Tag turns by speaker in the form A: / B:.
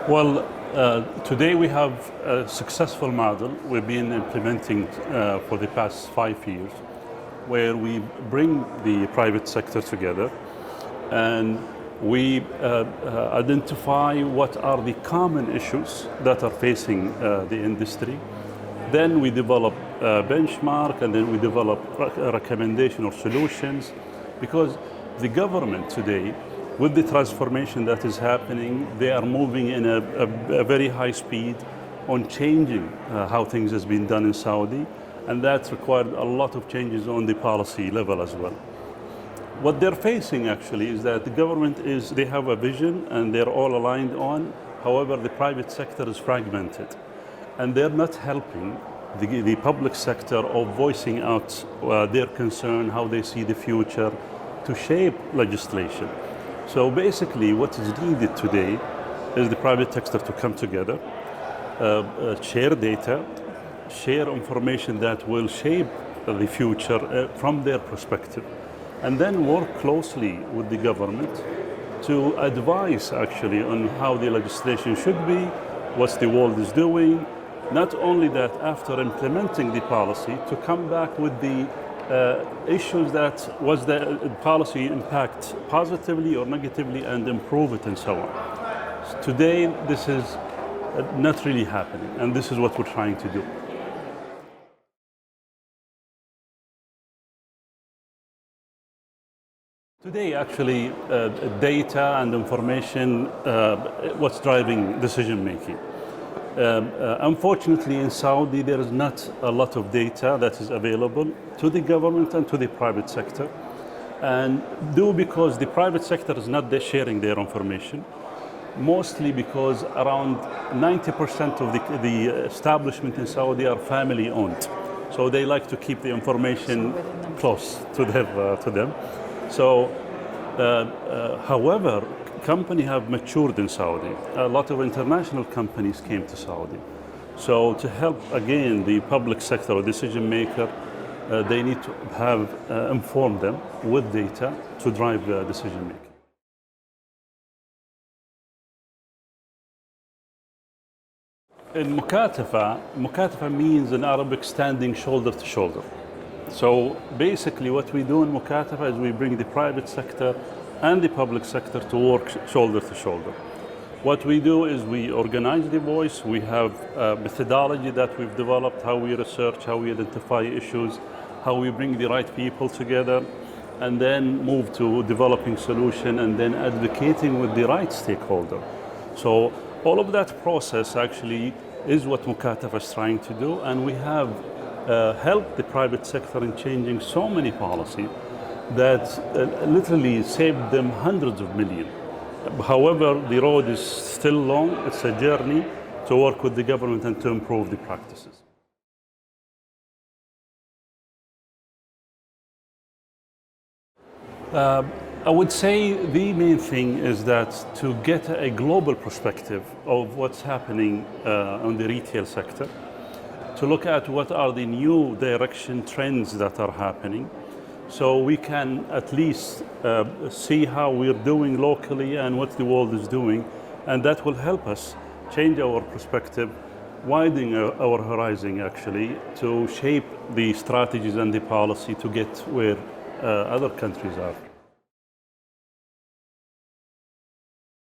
A: Well, today we have a successful model we've been implementing for the past 5 years, where we bring the private sector together and we identify what are the common issues that are facing the industry. Then we develop a benchmark, and then we develop a recommendation or solutions, because the government today, with the transformation that is happening, they are moving in a very high speed on changing how things has been done in Saudi, and that's required a lot of changes on the policy level as well. What they're facing actually is that the government they have a vision and they're all aligned on, however the private sector is fragmented and they're not helping the public sector of voicing out their concern, how they see the future, to shape legislation. So basically what is needed today is the private sector to come together, share data, share information that will shape the future from their perspective, and then work closely with the government to advise actually on how the legislation should be, what the world is doing. Not only that, after implementing the policy, to come back with the issues that was the policy impact positively or negatively and improve it and so on. Today, this is not really happening, and this is what we're trying to do. Today, actually, data and information, what's driving decision making. Unfortunately, in Saudi, there is not a lot of data that is available to the government and to the private sector. And because the private sector is not sharing their information, mostly because around 90% of the establishment in Saudi are family owned. So they like to keep the information close to them. So, however, companies have matured in Saudi. A lot of international companies came to Saudi. So to help, again, the public sector or decision maker, they need to have inform them with data to drive the decision making. In Mukatafa means in Arabic standing shoulder to shoulder. So basically what we do in Mukatafa is we bring the private sector and the public sector to work shoulder to shoulder. What we do is we organize the voice, we have a methodology that we've developed, how we research, how we identify issues, how we bring the right people together, and then move to developing solution and then advocating with the right stakeholder. So all of that process actually is what Mukatafa is trying to do, and we have helped the private sector in changing so many policies that literally saved them hundreds of millions. However, the road is still long. It's a journey to work with the government and to improve the practices. I would say the main thing is that to get a global perspective of what's happening on the retail sector, to look at what are the new direction trends that are happening, so we can at least see how we're doing locally and what the world is doing, and that will help us change our perspective, widen our horizon actually, to shape the strategies and the policy to get where other countries are.